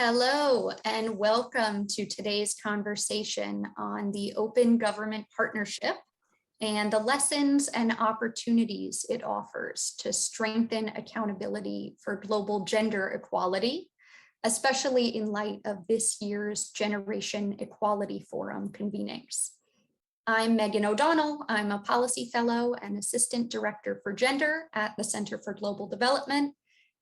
Hello and welcome to today's conversation on the Open Government Partnership and the lessons and opportunities it offers to strengthen accountability for global gender equality, especially in light of this year's Generation Equality Forum convenings. I'm Megan O'Donnell. I'm a policy fellow and assistant director for gender at the Center for Global Development.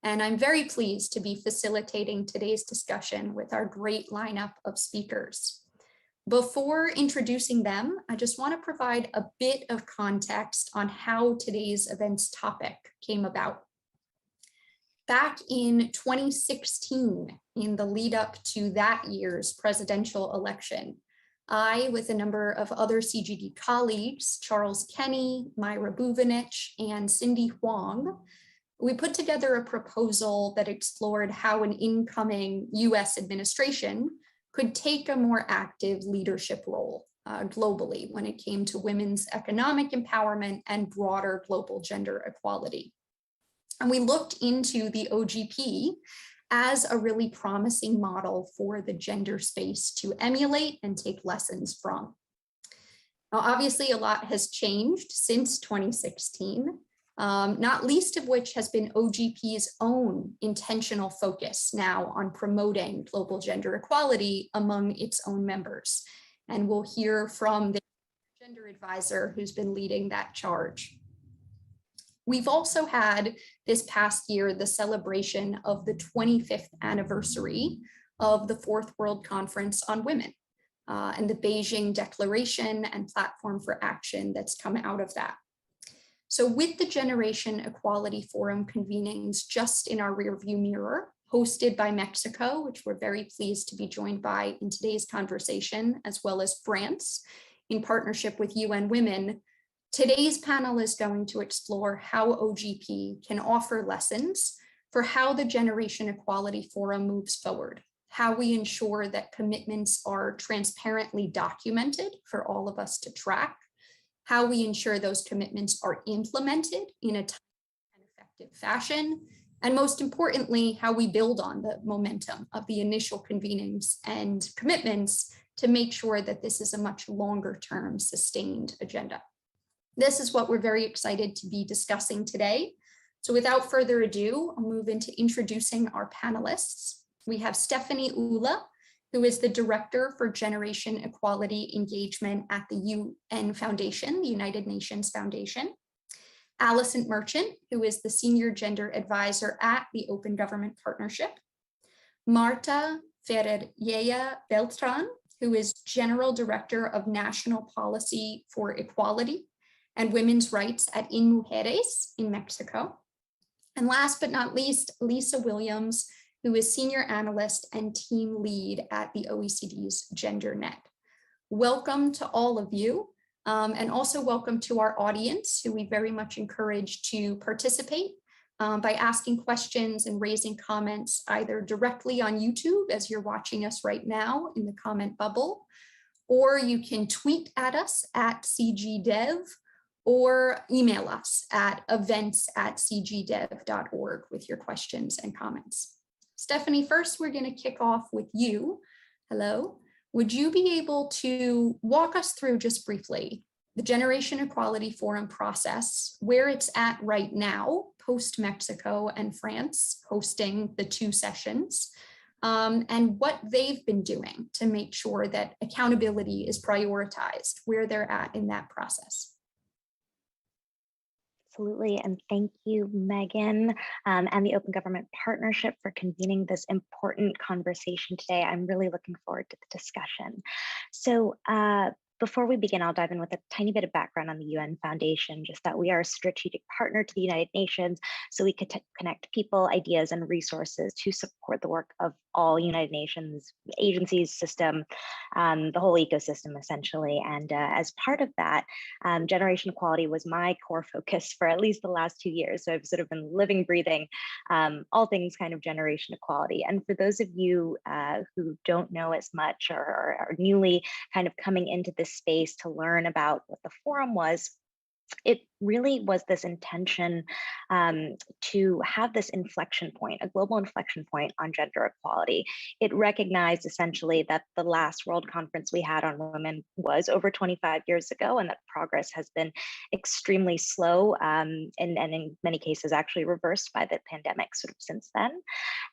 And I'm very pleased to be facilitating today's discussion with our great lineup of speakers. Before introducing them, I just want to provide a bit of context on how today's event's topic came about. Back in 2016, in the lead up to that year's presidential election, I, with a number of other CGD colleagues, Charles Kenny, Myra Buvanich, and Cindy Huang, we put together a proposal that explored how an incoming US administration could take a more active leadership role globally when it came to women's economic empowerment and broader global gender equality. And we looked into the OGP as a really promising model for the gender space to emulate and take lessons from. Now, obviously, a lot has changed since 2016. Not least of which has been OGP's own intentional focus now on promoting global gender equality among its own members. And we'll hear from the gender advisor who's been leading that charge. We've also had this past year the celebration of the 25th anniversary of the Fourth World Conference on Women and the Beijing Declaration and Platform for Action that's come out of that. So with the Generation Equality Forum convenings just in our rearview mirror, hosted by Mexico, which we're very pleased to be joined by in today's conversation, as well as France, in partnership with UN Women, today's panel is going to explore how OGP can offer lessons for how the Generation Equality Forum moves forward, how we ensure that commitments are transparently documented for all of us to track, how we ensure those commitments are implemented in a timely and effective fashion, and most importantly, how we build on the momentum of the initial convenings and commitments to make sure that this is a much longer term sustained agenda. This is what we're very excited to be discussing today. So without further ado, I'll move into introducing our panelists. We have Stephanie Ula, who is the Director for Generation Equality Engagement at the UN Foundation, the United Nations Foundation. Allison Merchant, who is the Senior Gender Advisor at the Open Government Partnership. Marta Ferreira Beltran, who is General Director of National Policy for Equality and Women's Rights at In Mujeres in Mexico. And last but not least, Lisa Williams, who is Senior Analyst and Team Lead at the OECD's GenderNet. Welcome to all of you, and also welcome to our audience, who we very much encourage to participate by asking questions and raising comments either directly on YouTube as you're watching us right now in the comment bubble, or you can tweet at us at CGDev, or email us at events@cgdev.org with your questions and comments. Stephanie, first, we're going to kick off with you. Hello. Would you be able to walk us through just briefly the Generation Equality Forum process, where it's at right now, post Mexico and France hosting the two sessions, and what they've been doing to make sure that accountability is prioritized, where they're at in that process? Absolutely, and thank you, Megan, and the Open Government Partnership for convening this important conversation today. I'm really looking forward to the discussion. So before we begin, I'll dive in with a tiny bit of background on the UN Foundation, just that we are a strategic partner to the United Nations, so we could connect people, ideas, and resources to support the work of all United Nations agencies, system, the whole ecosystem, essentially. And as part of that, generation equality was my core focus for at least the last 2 years. So I've sort of been living, breathing all things kind of generation equality. And for those of you who don't know as much or are newly kind of coming into this space to learn about what the forum was, it really was this intention to have this inflection point, a global inflection point on gender equality. It recognized essentially that the last World Conference we had on women was over 25 years ago, and that progress has been extremely slow, and in many cases actually reversed by the pandemic sort of since then.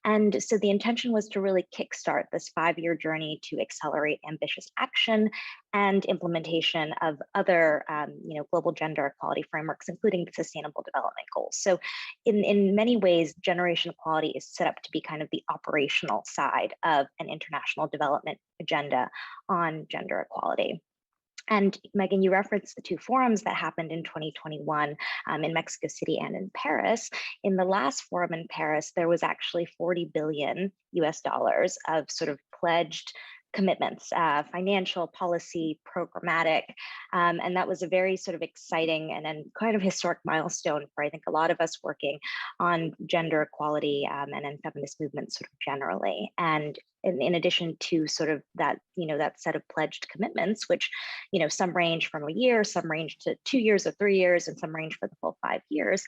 And so the intention was to really kickstart this 5-year journey to accelerate ambitious action and implementation of other global gender equality frameworks, including the Sustainable Development Goals. So in many ways, generation equality is set up to be kind of the operational side of an international development agenda on gender equality. And Megan, you referenced the 2 forums that happened in 2021 in Mexico City and in Paris. In the last forum in Paris, there was actually 40 billion US dollars of sort of pledged commitments, financial, policy, programmatic. And that was a very sort of exciting and kind of historic milestone for, I think, a lot of us working on gender equality and in feminist movements sort of generally. And in addition to sort of that, that set of pledged commitments, which, some range from a year, some range to 2 years or 3 years, and some range for the full 5 years,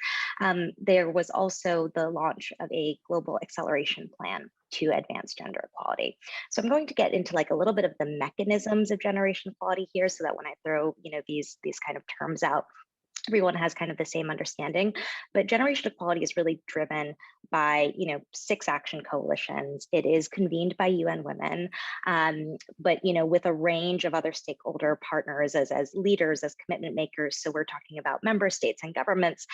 there was also the launch of a global acceleration plan to advance gender equality. So I'm going to get into like a little bit of the mechanisms of generation equality here, so that when I throw, these kind of terms out, everyone has kind of the same understanding. But generation equality is really driven by 6 action coalitions. It is convened by UN Women, but with a range of other stakeholder partners as leaders, as commitment makers. So we're talking about member states and governments,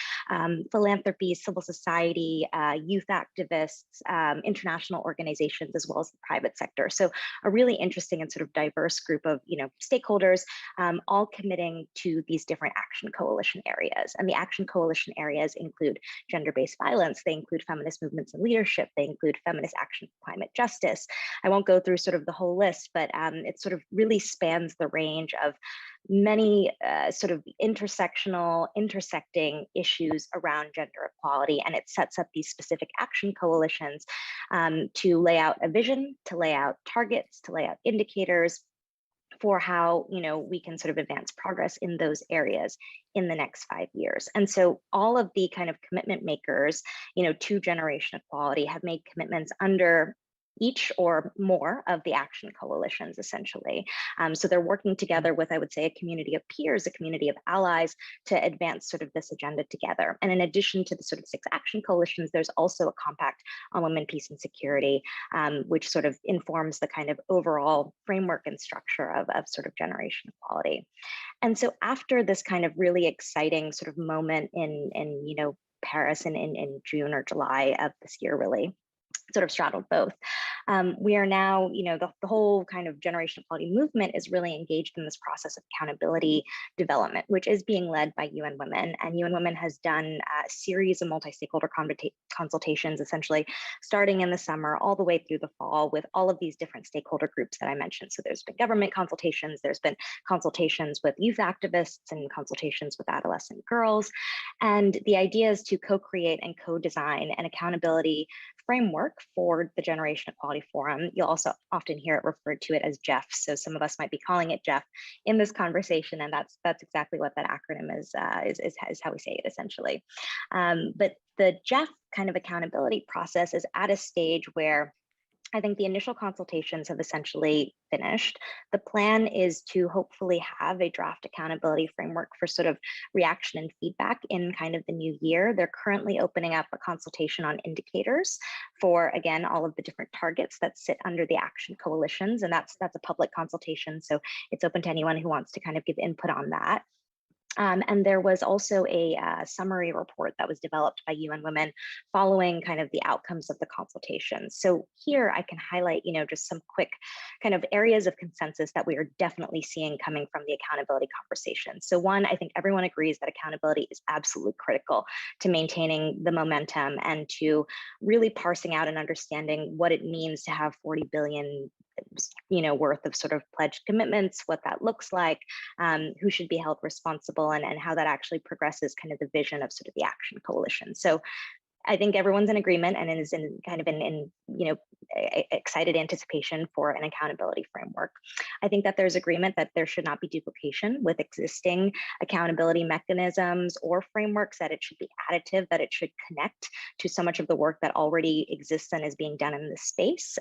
philanthropy, civil society, youth activists, international organizations, as well as the private sector. So a really interesting and sort of diverse group of stakeholders, all committing to these different action coalition areas. And the action coalition areas include gender-based violence, they include feminist movements and leadership, they include feminist action for climate justice. I won't go through sort of the whole list, but it sort of really spans the range of many sort of intersecting issues around gender equality. And it sets up these specific action coalitions to lay out a vision, to lay out targets, to lay out indicators for how we can sort of advance progress in those areas in the next 5 years. And so all of the kind of commitment makers to generation equality have made commitments under each or more of the action coalitions, essentially. So they're working together with, I would say, a community of peers, a community of allies, to advance sort of this agenda together. And in addition to the sort of 6 action coalitions, there's also a compact on women, peace, and security, which sort of informs the kind of overall framework and structure of sort of generation equality. And so after this kind of really exciting sort of moment in Paris in June or July of this year, really sort of straddled both. We are now, the whole kind of generation equality movement is really engaged in this process of accountability development, which is being led by UN Women. And UN Women has done a series of multi-stakeholder consultations, essentially starting in the summer all the way through the fall, with all of these different stakeholder groups that I mentioned. So there's been government consultations, there's been consultations with youth activists and consultations with adolescent girls. And the idea is to co-create and co-design an accountability framework for the Generation Equality Forum. You'll also often hear it referred to it as GEF. So some of us might be calling it GEF in this conversation, and that's exactly what that acronym is how we say it, essentially. But the GEF kind of accountability process is at a stage where I think the initial consultations have essentially finished. The plan is to hopefully have a draft accountability framework for sort of reaction and feedback in kind of the new year. They're currently opening up a consultation on indicators for, again, all of the different targets that sit under the action coalitions. And that's a public consultation. So it's open to anyone who wants to kind of give input on that. And there was also a summary report that was developed by UN Women following kind of the outcomes of the consultation. So here I can highlight, just some quick kind of areas of consensus that we are definitely seeing coming from the accountability conversation. So one, I think everyone agrees that accountability is absolutely critical to maintaining the momentum and to really parsing out and understanding what it means to have 40 billion worth of sort of pledged commitments, what that looks like, who should be held responsible, and how that actually progresses kind of the vision of sort of the action coalition. So I think everyone's in agreement and is in kind of in excited anticipation for an accountability framework. I think that there's agreement that there should not be duplication with existing accountability mechanisms or frameworks, that it should be additive, that it should connect to so much of the work that already exists and is being done in this space.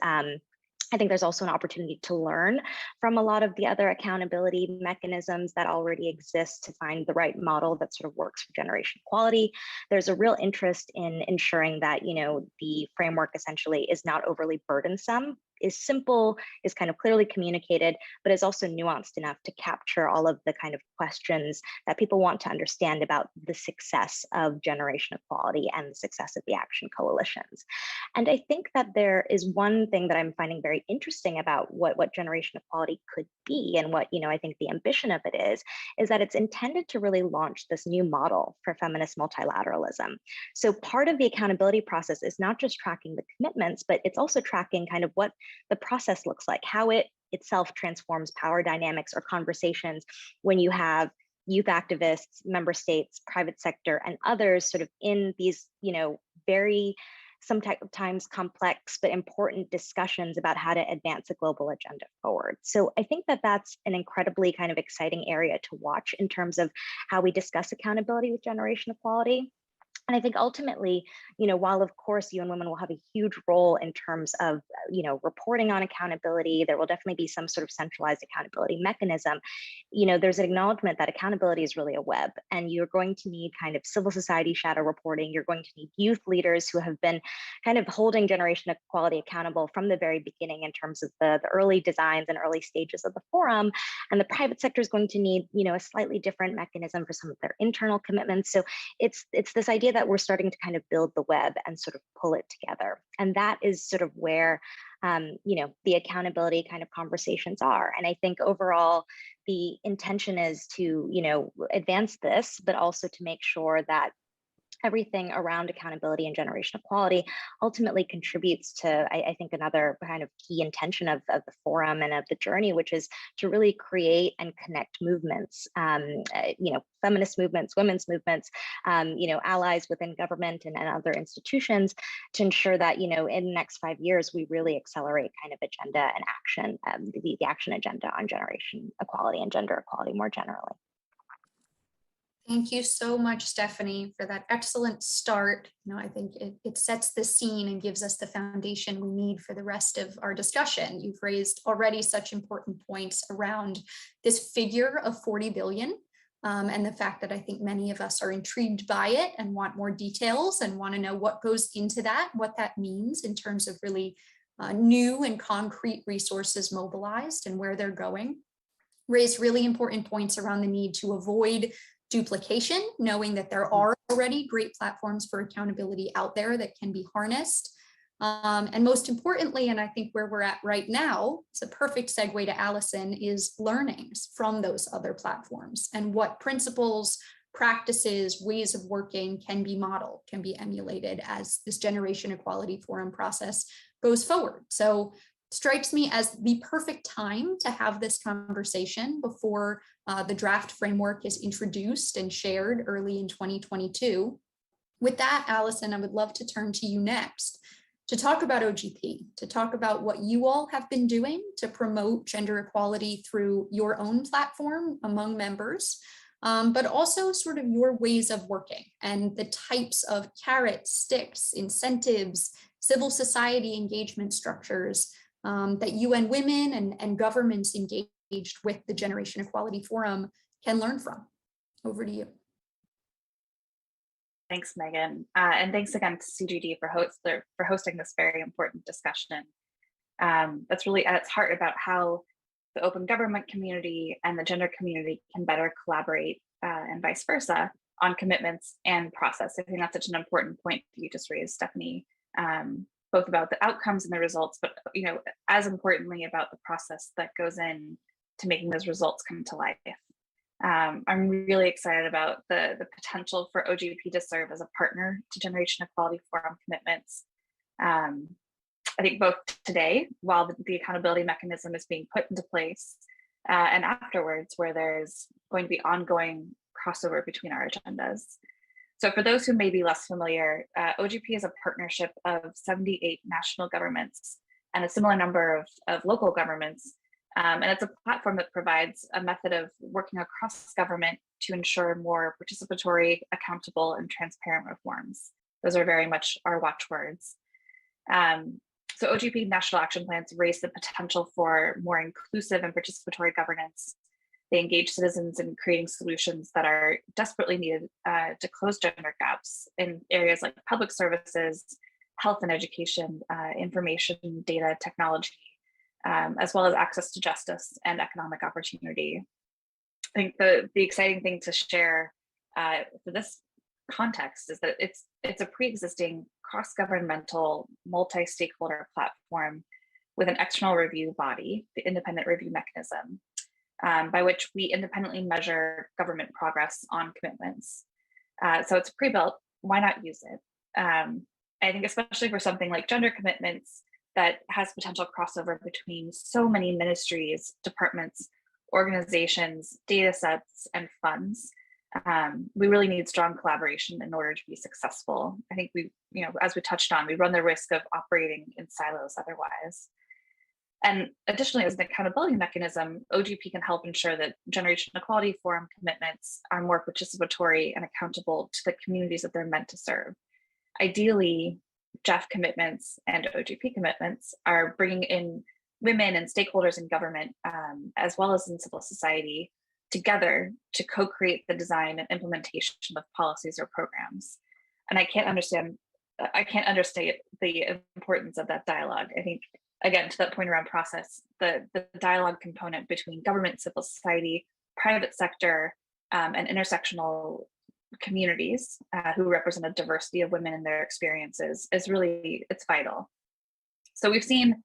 I think there's also an opportunity to learn from a lot of the other accountability mechanisms that already exist to find the right model that sort of works for generation equality. There's a real interest in ensuring that, the framework essentially is not overly burdensome, is simple, is kind of clearly communicated, but is also nuanced enough to capture all of the kind of questions that people want to understand about the success of generation equality and the success of the action coalitions. And I think that there is one thing that I'm finding very interesting about what generation equality could be, and what, I think the ambition of it is that it's intended to really launch this new model for feminist multilateralism. So part of the accountability process is not just tracking the commitments, but it's also tracking kind of what the process looks like, how it itself transforms power dynamics or conversations when you have youth activists, member states, private sector, and others sort of in these, very sometimes complex but important discussions about how to advance a global agenda forward. So I think that that's an incredibly kind of exciting area to watch in terms of how we discuss accountability with generation equality. And I think ultimately, while of course UN Women will have a huge role in terms of, reporting on accountability, there will definitely be some sort of centralized accountability mechanism. There's an acknowledgement that accountability is really a web, and you're going to need kind of civil society shadow reporting. You're going to need youth leaders who have been kind of holding generation equality accountable from the very beginning in terms of the early designs and early stages of the forum. And the private sector is going to need, a slightly different mechanism for some of their internal commitments. So it's this idea that we're starting to kind of build the web and sort of pull it together. And that is sort of where, the accountability kind of conversations are. And I think overall, the intention is to, advance this, but also to make sure that everything around accountability and generation equality ultimately contributes to, I think, another kind of key intention of the forum and of the journey, which is to really create and connect movements, feminist movements, women's movements, allies within government and other institutions, to ensure that, in the next 5 years, we really accelerate kind of agenda and action, the action agenda on generation equality and gender equality more generally. Thank you so much, Stephanie, for that excellent start. I think it sets the scene and gives us the foundation we need for the rest of our discussion. You've raised already such important points around this figure of 40 billion and the fact that I think many of us are intrigued by it and want more details and want to know what goes into that, what that means in terms of really new and concrete resources mobilized and where they're going. Raised really important points around the need to avoid duplication, knowing that there are already great platforms for accountability out there that can be harnessed. And most importantly, and I think where we're at right now, it's a perfect segue to Allison, is learnings from those other platforms and what principles, practices, ways of working can be modeled, can be emulated as this Generation Equality Forum process goes forward. So strikes me as the perfect time to have this conversation before the draft framework is introduced and shared early in 2022. With that, Allison, I would love to turn to you next to talk about OGP, to talk about what you all have been doing to promote gender equality through your own platform among members, but also sort of your ways of working and the types of carrots, sticks, incentives, civil society engagement structures that UN Women and governments engaged with the Generation Equality Forum can learn from. Over to you. Thanks, Megan. And thanks again to CGD for hosting this very important discussion. That's really at its heart about how the open government community and the gender community can better collaborate and vice versa on commitments and process. I think that's such an important point that you just raised, Stephanie. Both about the outcomes and the results, but as importantly about the process that goes in to making those results come to life. I'm really excited about the potential for OGP to serve as a partner to Generation Equality Forum commitments. I think both today, while the accountability mechanism is being put into place, and afterwards, where there's going to be ongoing crossover between our agendas. So for those who may be less familiar, OGP is a partnership of 78 national governments and a similar number of local governments. And it's a platform that provides a method of working across government to ensure more participatory, accountable, and transparent reforms. Those are very much our watchwords. So OGP national action plans raise the potential for more inclusive and participatory governance. They engage citizens in creating solutions that are desperately needed to close gender gaps in areas like public services, health and education, information, data, technology, as well as access to justice and economic opportunity. I think the exciting thing to share for this context is that it's a pre-existing cross-governmental multi-stakeholder platform with an external review body, the independent review mechanism, by which we independently measure government progress on commitments. So it's pre-built, why not use it? I think especially for something like gender commitments that has potential crossover between so many ministries, departments, organizations, data sets, and funds, we really need strong collaboration in order to be successful. I think as we touched on, we run the risk of operating in silos otherwise. And additionally, as an accountability mechanism, OGP can help ensure that Generation Equality Forum commitments are more participatory and accountable to the communities that they're meant to serve. Ideally, GEF commitments and OGP commitments are bringing in women and stakeholders in government, as well as in civil society, together to co-create the design and implementation of policies or programs. And I can't understate the importance of that dialogue. I think, again, to that point around process, the dialogue component between government, civil society, private sector, and intersectional communities who represent a diversity of women and their experiences is really, it's vital. So we've seen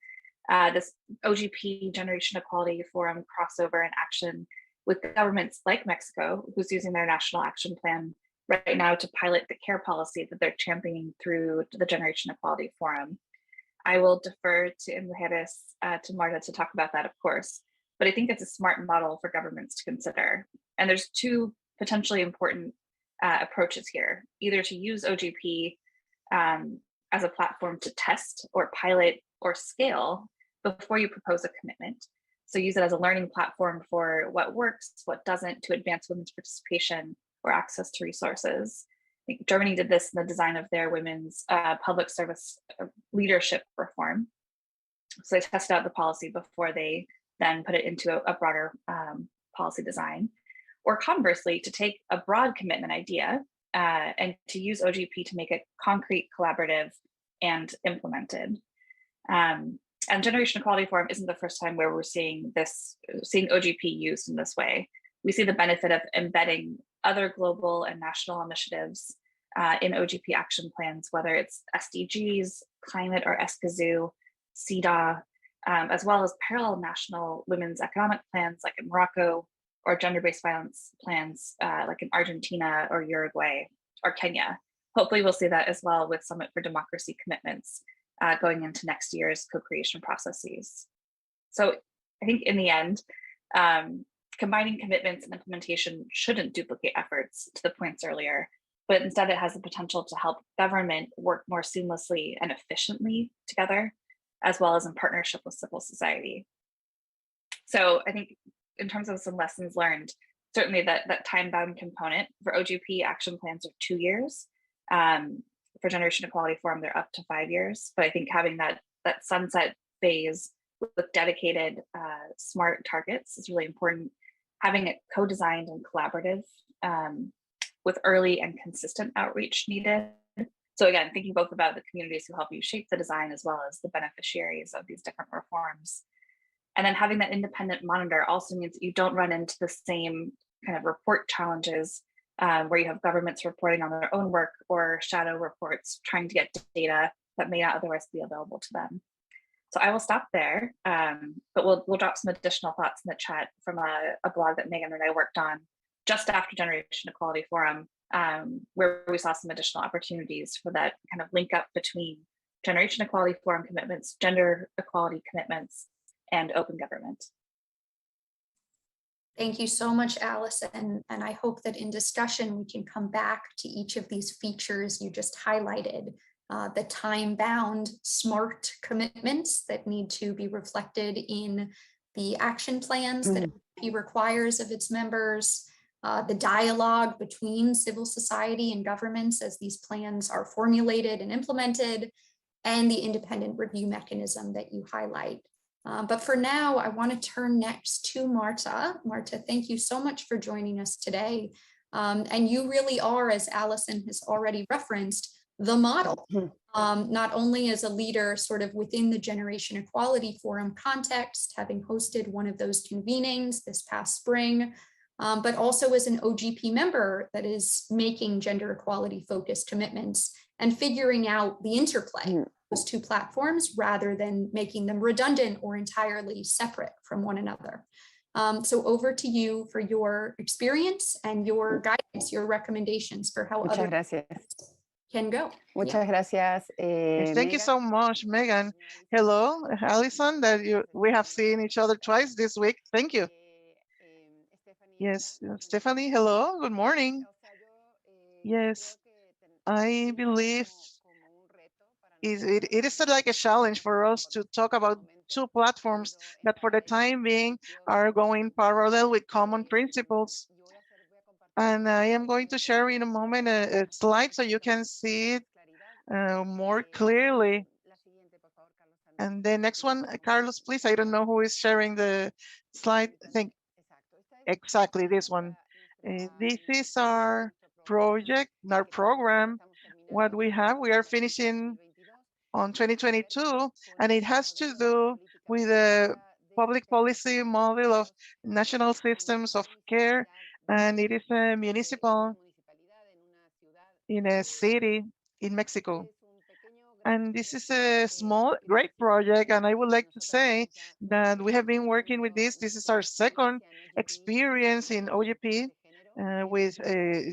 this OGP Generation Equality Forum crossover in action with governments like Mexico, who's using their national action plan right now to pilot the care policy that they're championing through the Generation Equality Forum. I will defer to Mujeres, to Marta to talk about that, of course, but I think it's a smart model for governments to consider. And there's two potentially important approaches here, either to use OGP as a platform to test or pilot or scale before you propose a commitment. So use it as a learning platform for what works, what doesn't, to advance women's participation or access to resources. I think Germany did this in the design of their women's public service leadership reform. So they tested out the policy before they then put it into a broader policy design. Or conversely, to take a broad commitment idea and to use OGP to make it concrete, collaborative, and implemented. And Generation Equality Forum isn't the first time where we're seeing OGP used in this way. We see the benefit of embedding other global and national initiatives in OGP action plans, whether it's SDGs, climate or SKZU, CEDAW, as well as parallel national women's economic plans like in Morocco, or gender-based violence plans like in Argentina or Uruguay or Kenya. Hopefully we'll see that as well with Summit for Democracy commitments going into next year's co-creation processes. So I think in the end, combining commitments and implementation shouldn't duplicate efforts, to the points earlier, but instead it has the potential to help government work more seamlessly and efficiently together, as well as in partnership with civil society. So I think in terms of some lessons learned, certainly that time-bound component for OGP action plans are 2 years. For Generation Equality Forum, they're up to 5 years. But I think having that sunset phase with dedicated smart targets is really important. Having it co-designed and collaborative with early and consistent outreach needed. So again, thinking both about the communities who help you shape the design as well as the beneficiaries of these different reforms. And then having that independent monitor also means that you don't run into the same kind of report challenges where you have governments reporting on their own work or shadow reports trying to get data that may not otherwise be available to them. So I will stop there, but we'll drop some additional thoughts in the chat from a blog that Megan and I worked on just after Generation Equality Forum, where we saw some additional opportunities for that kind of link up between Generation Equality Forum commitments, gender equality commitments, and open government. Thank you so much, Allison. And I hope that in discussion, we can come back to each of these features you just highlighted, the time-bound smart commitments that need to be reflected in the action plans that OGP requires of its members, the dialogue between civil society and governments as these plans are formulated and implemented, and the independent review mechanism that you highlight. But for now, I want to turn next to Marta. Marta, thank you so much for joining us today. And you really are, as Allison has already referenced, the model, not only as a leader sort of within the Generation Equality Forum context, having hosted one of those convenings this past spring, but also as an OGP member that is making gender equality focused commitments and figuring out the interplay of those two platforms rather than making them redundant or entirely separate from one another. So over to you for your experience and your guidance, your recommendations for how Muchas others gracias. can go. Muchas gracias. Thank you so much, Megan. Hello, Allison, that we have seen each other twice this week. Thank you. Yes, Stephanie, hello, good morning. Yes, I believe it is like a challenge for us to talk about two platforms that for the time being are going parallel with common principles. And I am going to share in a moment a slide so you can see it more clearly. And the next one, Carlos, please. I don't know who is sharing the slide. I think exactly this one. This is our project, our program. What we have, we are finishing on 2022, and it has to do with the public policy model of national systems of care, and it is a municipal in a city in Mexico. And this is a small, great project. And I would like to say that we have been working with this. This is our second experience in OGP with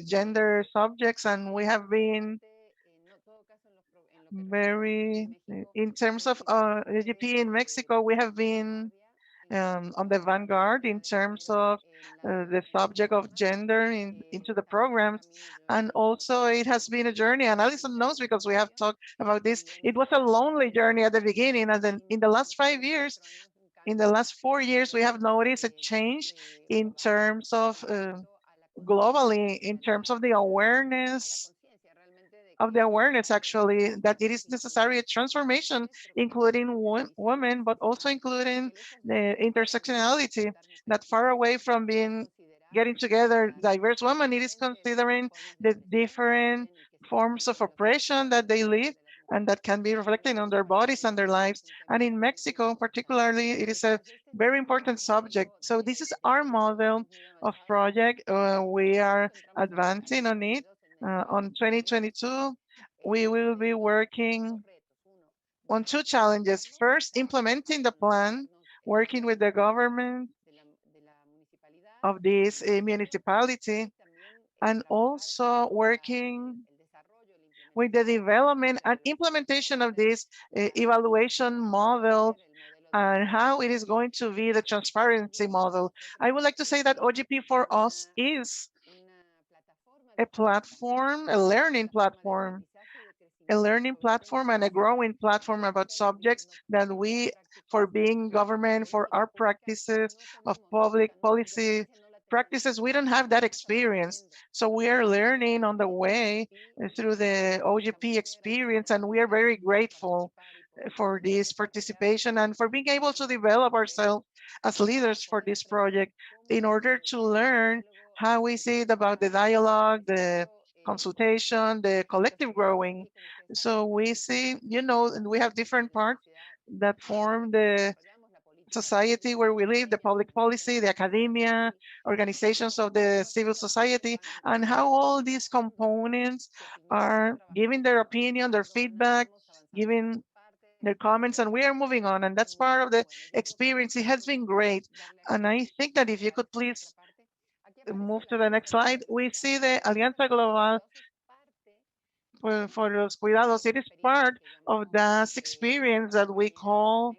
gender subjects. And we have been very, in terms of OGP in Mexico, we have been on the vanguard in terms of the subject of gender into the programs. And also it has been a journey, and Alison knows because we have talked about this. It was a lonely journey at the beginning, and then in the last 5 years, in the last 4 years, we have noticed a change in terms of globally, in terms of the awareness actually that it is necessary a transformation, including women, but also including the intersectionality, that far away from being getting together diverse women, it is considering the different forms of oppression that they live and that can be reflected on their bodies and their lives. And in Mexico, particularly, it is a very important subject. So this is our model of project. We are advancing on it. On 2022, we will be working on two challenges. First, implementing the plan, working with the government of this municipality, and also working with the development and implementation of this evaluation model and how it is going to be the transparency model. I would like to say that OGP for us is a platform, a learning platform and a growing platform about subjects that we, for being government, for our practices of public policy practices, we don't have that experience. So we are learning on the way through the OGP experience, and we are very grateful for this participation and for being able to develop ourselves as leaders for this project in order to learn how we see it about the dialogue, the consultation, the collective growing. So we see, you know, and we have different parts that form the society where we live, the public policy, the academia, organizations of the civil society, and how all these components are giving their opinion, their feedback, giving their comments, and we are moving on. And that's part of the experience. It has been great. And I think that if you could please move to the next slide, we see the Alianza Global for los Cuidados. It is part of that experience that we call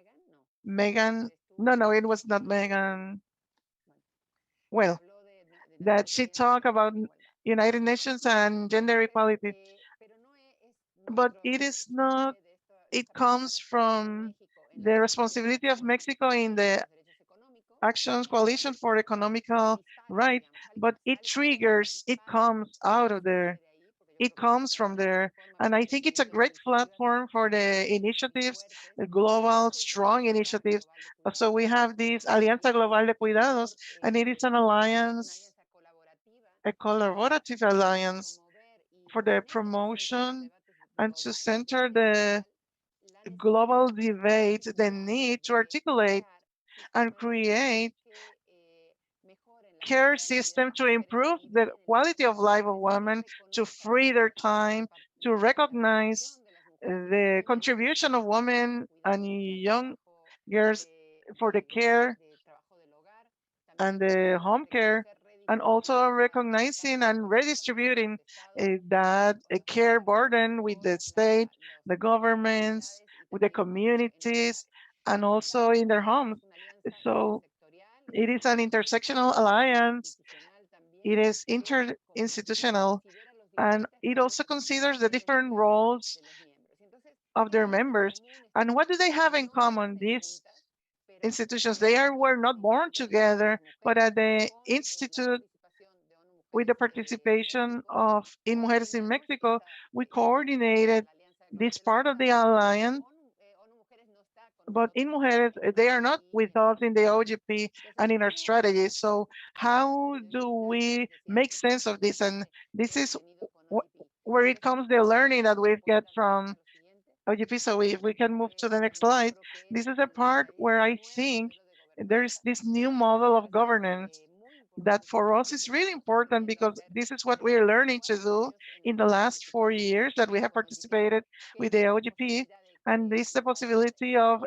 Megan. No, it was not Megan. well, that she talked about United Nations and gender equality, but it is not, it comes from the responsibility of Mexico in the Actions Coalition for Economical Rights, but it triggers, it comes out of there. It comes from there. And I think it's a great platform for the initiatives, the global strong initiatives. So we have this Alianza Global de Cuidados, and it is an alliance, a collaborative alliance for the promotion and to center the global debate, the need to articulate and create care system to improve the quality of life of women, to free their time, to recognize the contribution of women and young girls for the care and the home care, and also recognizing and redistributing that care burden with the state, the governments, with the communities, and also in their homes. So it is an intersectional alliance. It is interinstitutional, and it also considers the different roles of their members. And what do they have in common? These institutions, were not born together, but at the institute, with the participation of In Mujeres in Mexico, we coordinated this part of the alliance. But In Mujeres, they are not with us in the OGP and in our strategy. So how do we make sense of this? And this is where it comes the learning that we get from OGP. So if we can move to the next slide, this is a part where I think there's this new model of governance that for us is really important, because this is what we're learning to do in the last 4 years that we have participated with the OGP. And this is the possibility of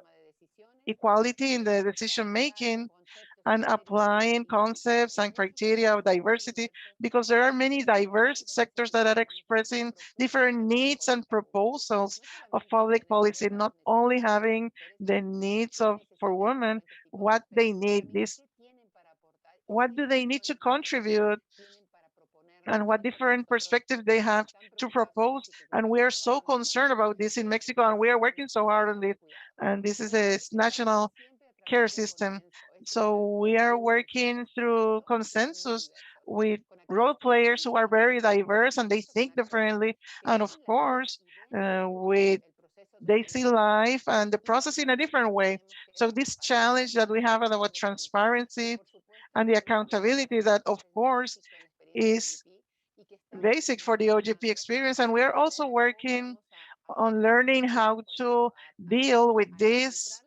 equality in the decision making and applying concepts and criteria of diversity, because there are many diverse sectors that are expressing different needs and proposals of public policy, not only having the needs of for women, what they need, this, what do they need to contribute, and what different perspectives they have to propose. And we are so concerned about this in Mexico, and we are working so hard on this. And this is a national care system. So we are working through consensus with role players who are very diverse and they think differently. And of course, with they see life and the process in a different way. So this challenge that we have about transparency and the accountability, that of course is basic for the OGP experience. And we are also working on learning how to deal with this,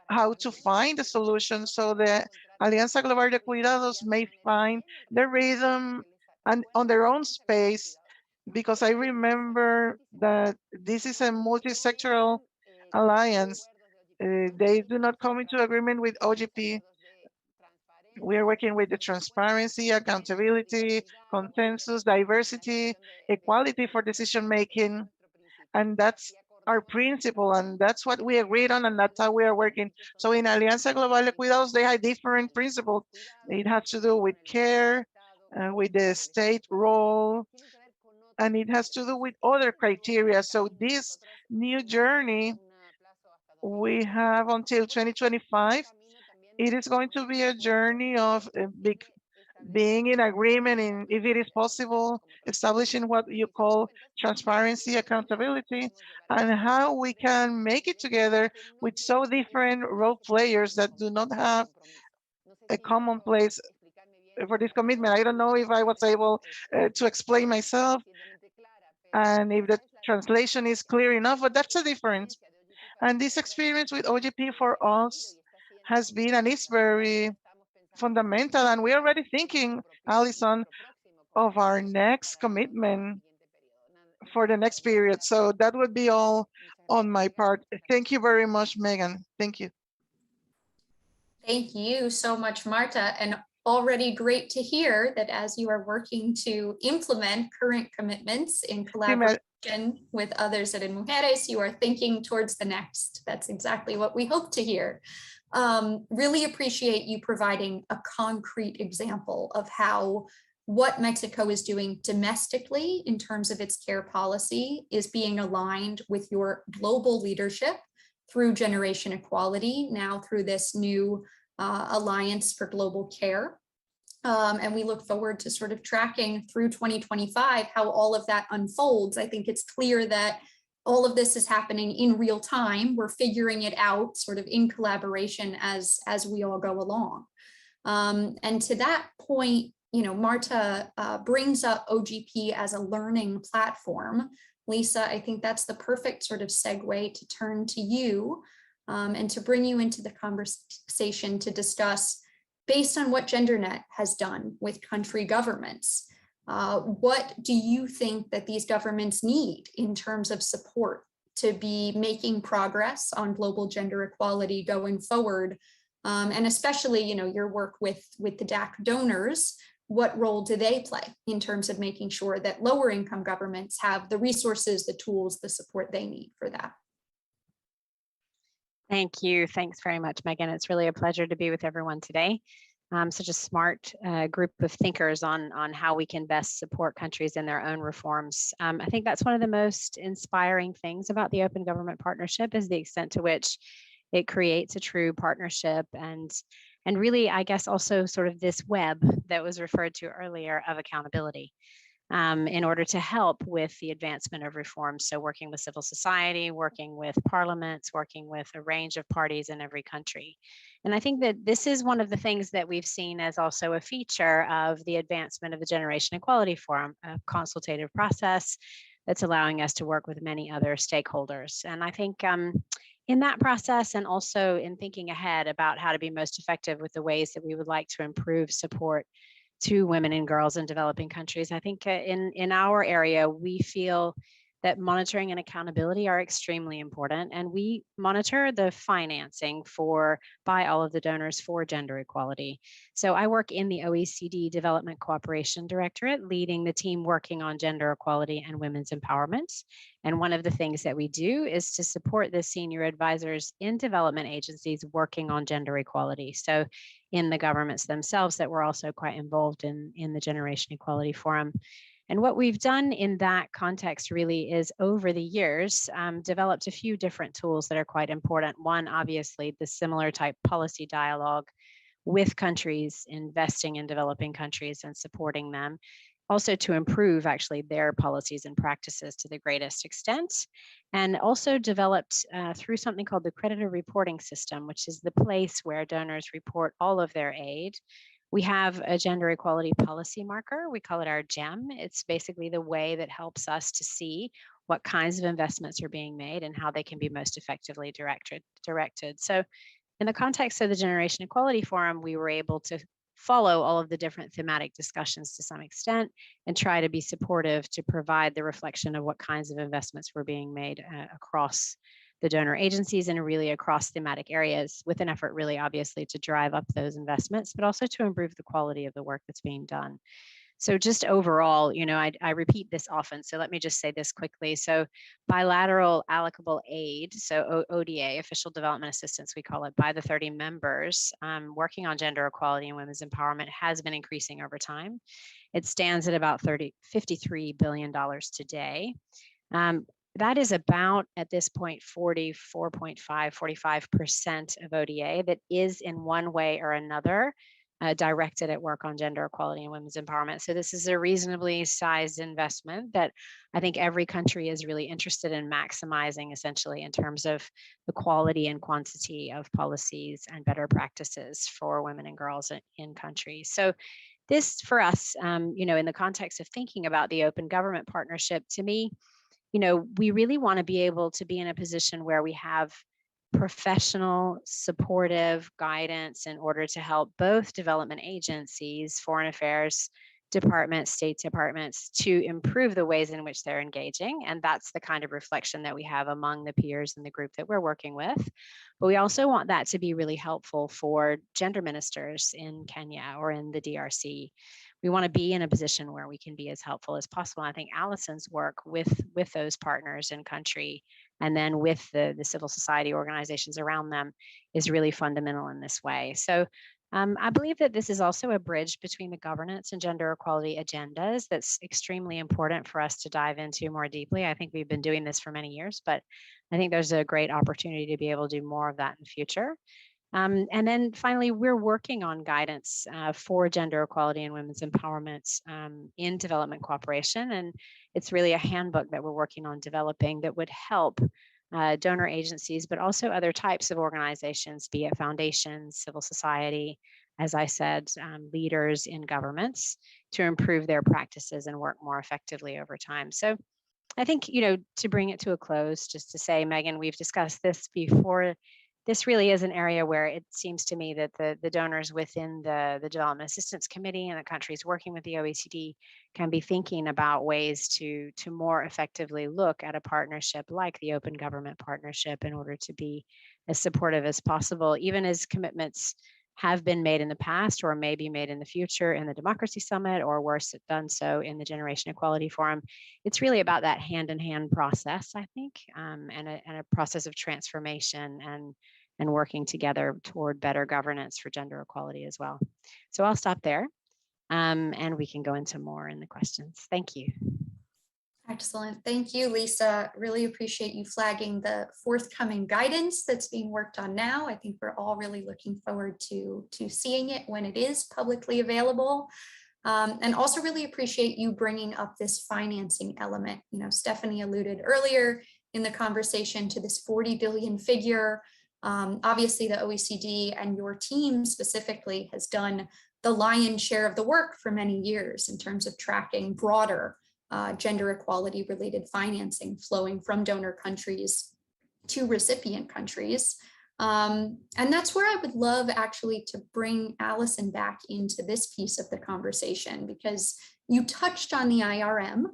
how to find a solution, so the Alianza Global de Cuidados may find the rhythm and on their own space, because I remember that this is a multi-sectoral alliance. They do not come into agreement with OGP. We are working with the transparency, accountability, consensus, diversity, equality for decision making, and that's our principle, and that's what we agreed on, and that's how we are working. So in Alianza Global de Cuidados, they have different principles. It has to do with care, with the state role, and it has to do with other criteria. So this new journey we have until 2025. It is going to be a journey of being in agreement in, if it is possible, establishing what you call transparency, accountability, and how we can make it together with so different role players that do not have a common place for this commitment. I don't know if I was able to explain myself and if the translation is clear enough, but that's a difference. And this experience with OGP for us has been, and is very fundamental. And we're already thinking, Alison, of our next commitment for the next period. So that would be all on my part. Thank you very much, Megan. Thank you. Thank you so much, Marta. And already great to hear that as you are working to implement current commitments in collaboration with others at In Mujeres, you are thinking towards the next. That's exactly what we hope to hear. Really appreciate you providing a concrete example of how what Mexico is doing domestically in terms of its care policy is being aligned with your global leadership through generation equality, now through this new Alliance for Global Care. And we look forward to sort of tracking through 2025 how all of that unfolds. I think it's clear that all of this is happening in real time. We're figuring it out sort of in collaboration as we all go along. And to that point, you know, Marta brings up OGP as a learning platform. Lisa, I think that's the perfect sort of segue to turn to you and to bring you into the conversation to discuss, based on what GenderNet has done with country governments, what do you think that these governments need in terms of support to be making progress on global gender equality going forward? And especially, you know, your work with the DAC donors, what role do they play in terms of making sure that lower income governments have the resources, the tools, the support they need for that? Thank you. Thanks very much, Megan. It's really a pleasure to be with everyone today. Such a smart group of thinkers on how we can best support countries in their own reforms. I think that's one of the most inspiring things about the Open Government Partnership is the extent to which it creates a true partnership and really, I guess, also sort of this web that was referred to earlier of accountability. In order to help with the advancement of reforms. So working with civil society, working with parliaments, working with a range of parties in every country. And I think that this is one of the things that we've seen as also a feature of the advancement of the Generation Equality Forum, a consultative process that's allowing us to work with many other stakeholders. And I think in that process and also in thinking ahead about how to be most effective with the ways that we would like to improve support to women and girls in developing countries. I think in our area, we feel that monitoring and accountability are extremely important. And we monitor the financing by all of the donors for gender equality. So I work in the OECD Development Cooperation Directorate, leading the team working on gender equality and women's empowerment. And one of the things that we do is to support the senior advisors in development agencies working on gender equality. So in the governments themselves that we're also quite involved in the Generation Equality Forum. And what we've done in that context really is over the years, developed a few different tools that are quite important. One, obviously, the similar type policy dialogue with countries investing in developing countries and supporting them. Also to improve actually their policies and practices to the greatest extent. And also developed through something called the Creditor Reporting System, which is the place where donors report all of their aid. We have a gender equality policy marker. We call it our GEM. It's basically the way that helps us to see what kinds of investments are being made and how they can be most effectively directed. So in the context of the Generation Equality Forum, we were able to follow all of the different thematic discussions to some extent and try to be supportive to provide the reflection of what kinds of investments were being made across the donor agencies and really across thematic areas with an effort really obviously to drive up those investments, but also to improve the quality of the work that's being done. So just overall, you know, I repeat this often, so let me just say this quickly. So bilateral allocable aid, so ODA, Official Development Assistance, we call it, by the 30 members working on gender equality and women's empowerment has been increasing over time. It stands at about $53 billion today. That is about, at this point, 45% of ODA that is in one way or another directed at work on gender equality and women's empowerment. So this is a reasonably sized investment that I think every country is really interested in maximizing, essentially, in terms of the quality and quantity of policies and better practices for women and girls in countries. So this, for us, you know, in the context of thinking about the Open Government Partnership, to me, you know, we really want to be able to be in a position where we have professional, supportive guidance in order to help both development agencies, foreign affairs departments, state departments, to improve the ways in which they're engaging. And that's the kind of reflection that we have among the peers in the group that we're working with. But we also want that to be really helpful for gender ministers in Kenya or in the DRC. We want to be in a position where we can be as helpful as possible. I think Allison's work with those partners in country and then with the civil society organizations around them is really fundamental in this way. So I believe that this is also a bridge between the governance and gender equality agendas that's extremely important for us to dive into more deeply. I think we've been doing this for many years, but I think there's a great opportunity to be able to do more of that in the future. And then finally, we're working on guidance for gender equality and women's empowerment in development cooperation. And it's really a handbook that we're working on developing that would help donor agencies, but also other types of organizations, be it foundations, civil society, as I said, leaders in governments, to improve their practices and work more effectively over time. So I think, to bring it to a close, just to say, Megan, we've discussed this before. This really is an area where it seems to me that the donors within the Development Assistance Committee and the countries working with the OECD can be thinking about ways to more effectively look at a partnership like the Open Government Partnership in order to be as supportive as possible, even as commitments have been made in the past or may be made in the future in the Democracy Summit, or worse, done so in the Generation Equality Forum. It's really about that hand-in-hand process, I think, and a process of transformation and working together toward better governance for gender equality as well. So I'll stop there, and we can go into more in the questions. Thank you. Excellent. Thank you, Lisa. Really appreciate you flagging the forthcoming guidance that's being worked on now. I think we're all really looking forward to seeing it when it is publicly available. And also really appreciate you bringing up this financing element. Stephanie alluded earlier in the conversation to this 40 billion figure. Obviously, the OECD and your team specifically has done the lion's share of the work for many years in terms of tracking broader gender equality related financing flowing from donor countries to recipient countries. And that's where I would love actually to bring Allison back into this piece of the conversation, because you touched on the IRM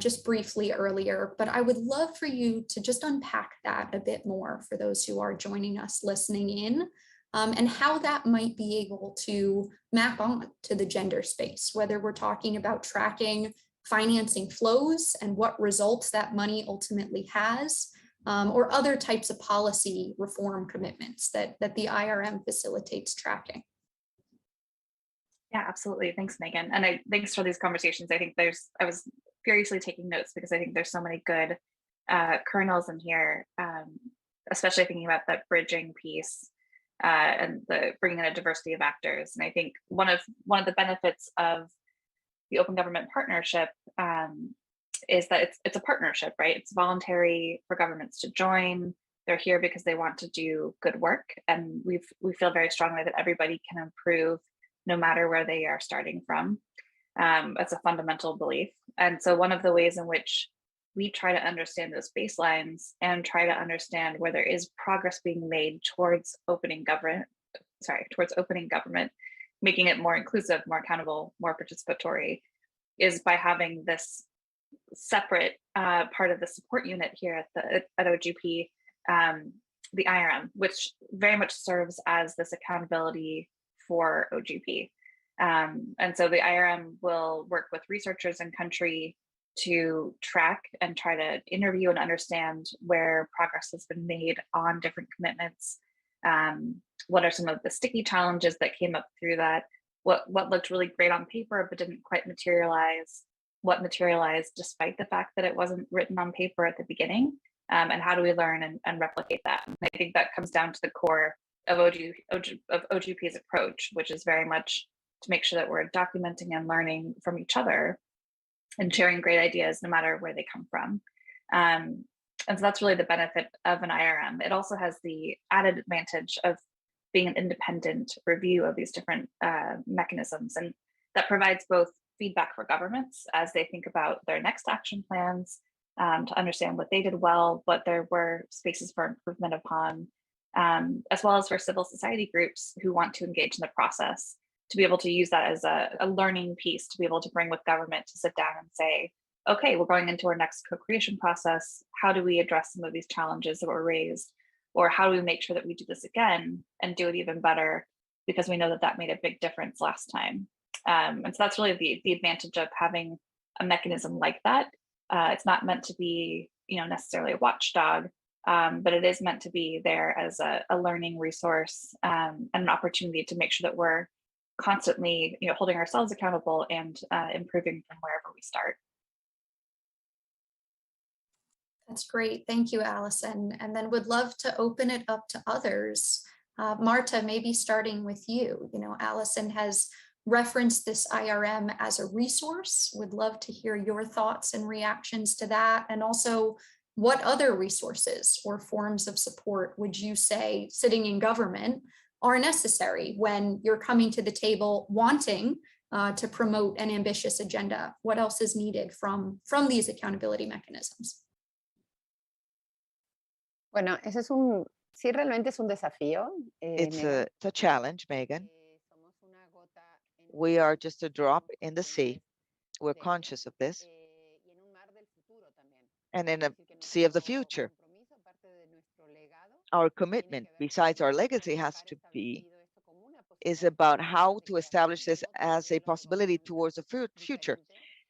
just briefly earlier, but I would love for you to just unpack that a bit more for those who are joining us listening in, and how that might be able to map on to the gender space, whether we're talking about tracking financing flows and what results that money ultimately has, or other types of policy reform commitments that the IRM facilitates tracking. Yeah, absolutely. Thanks, Megan. And thanks for these conversations. I think I was furiously taking notes because I think there's so many good kernels in here, especially thinking about that bridging piece and the bringing in a diversity of actors. And I think one of the benefits of the Open Government Partnership is that it's a partnership, right? It's voluntary for governments to join. They're here because they want to do good work, and we feel very strongly that everybody can improve no matter where they are starting from. That's a fundamental belief. And so one of the ways in which we try to understand those baselines and try to understand where there is progress being made towards opening government, making it more inclusive, more accountable, more participatory, is by having this separate part of the support unit here at OGP, the IRM, which very much serves as this accountability for OGP. And so the IRM will work with researchers in country to track and try to interview and understand where progress has been made on different commitments. What are some of the sticky challenges that came up through that? What looked really great on paper but didn't quite materialize? What materialized despite the fact that it wasn't written on paper at the beginning? And how do we learn and replicate that? And I think that comes down to the core of OGP's approach, which is very much to make sure that we're documenting and learning from each other and sharing great ideas no matter where they come from. And so that's really the benefit of an IRM. It also has the added advantage of being an independent review of these different mechanisms. And that provides both feedback for governments as they think about their next action plans, to understand what they did well, what there were spaces for improvement upon, as well as for civil society groups who want to engage in the process, to be able to use that as a learning piece, to be able to bring with government to sit down and say, okay, we're going into our next co-creation process. How do we address some of these challenges that were raised? Or how do we make sure that we do this again and do it even better, because we know that that made a big difference last time. And so that's really the advantage of having a mechanism like that. It's not meant to be, necessarily a watchdog, but it is meant to be there as a learning resource, and an opportunity to make sure that we're constantly, holding ourselves accountable and improving from wherever we start. That's great. Thank you, Allison. And then would love to open it up to others. Marta, maybe starting with you. Allison has referenced this IRM as a resource. Would love to hear your thoughts and reactions to that. And also, what other resources or forms of support would you say sitting in government are necessary when you're coming to the table wanting to promote an ambitious agenda? What else is needed from these accountability mechanisms? Bueno, sí, realmente es un desafío. It's Megan. a challenge, Megan. We are just a drop in the sea. We're conscious of this. And in a sea of the future, our commitment, besides our legacy, is about how to establish this as a possibility towards the future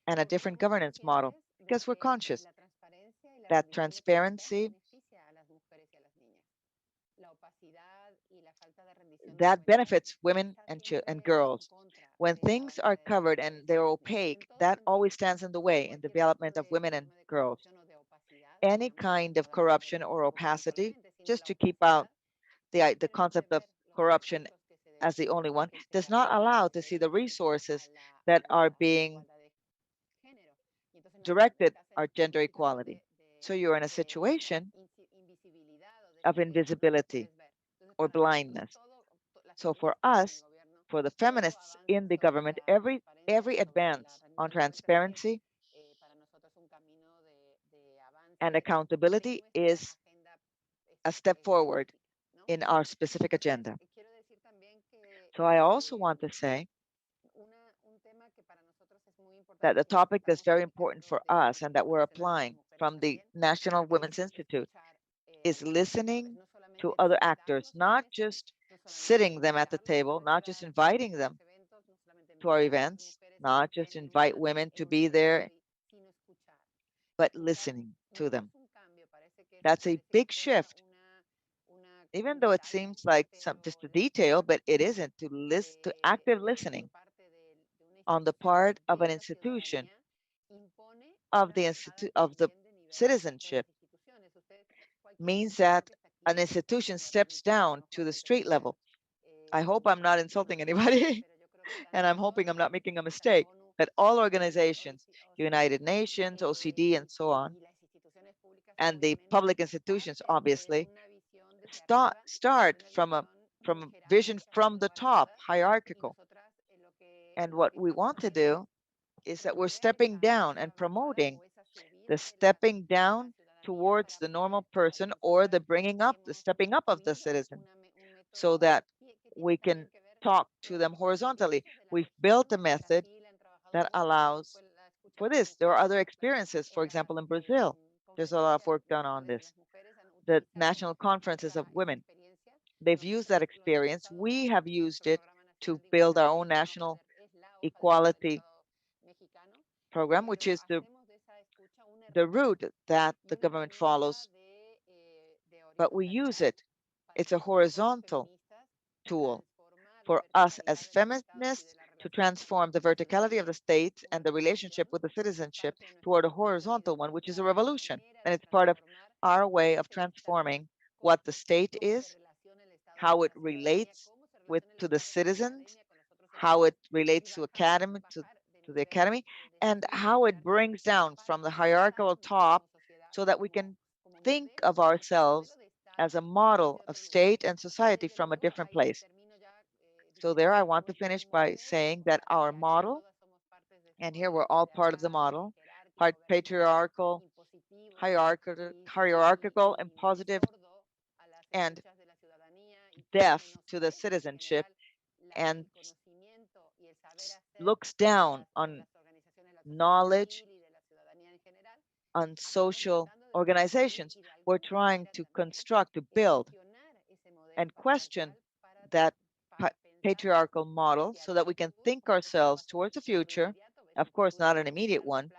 and a different governance model, because we're conscious that transparency, that benefits women and girls. When things are covered and they're opaque, that always stands in the way in development of women and girls. Any kind of corruption or opacity, just to keep out the concept of corruption as the only one, does not allow to see the resources that are being directed our gender equality. So you're in a situation of invisibility or blindness. So for us, for the feminists in the government, every advance on transparency and accountability is a step forward in our specific agenda. So I also want to say that the topic that's very important for us and that we're applying from the National Women's Institute is listening to other actors, not just sitting them at the table, not just inviting them to our events, not just invite women to be there, but listening to them. That's a big shift, even though it seems like just a detail, but it isn't, to active listening on the part of an institution, of the citizenship, means that an institution steps down to the street level. I hope I'm not insulting anybody, and I'm hoping I'm not making a mistake, but all organizations, United Nations, OCD, and so on, and the public institutions, obviously, start from a vision from the top, hierarchical. And what we want to do is that we're stepping down and promoting the stepping down towards the normal person, or the stepping up of the citizen, so that we can talk to them horizontally. We've built a method that allows for this. There are other experiences. For example, in Brazil, there's a lot of work done on this. The national conferences of women, they've used that experience. We have used it to build our own national equality program, which is the route that the government follows, but we use it. It's a horizontal tool for us as feminists to transform the verticality of the state and the relationship with the citizenship toward a horizontal one, which is a revolution. And it's part of our way of transforming what the state is, how it relates to the citizens, how it relates to the academy, and how it brings down from the hierarchical top, so that we can think of ourselves as a model of state and society from a different place. So there, I want to finish by saying that our model, and here we're all part of the model, part patriarchal, hierarchical, and positive, and deaf to the citizenship, and looks down on knowledge, on social organizations. We're trying to construct, to build, and question that patriarchal model, so that we can think ourselves towards the future. Of course, not an immediate one.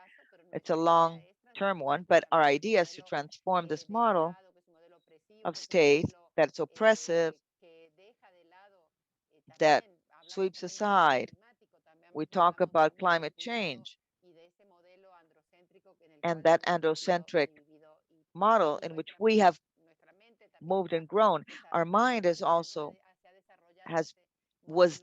It's a long term one, but our idea is to transform this model of state that's oppressive, that sweeps aside. We talk about climate change and that androcentric model in which we have moved and grown. Our mind is also was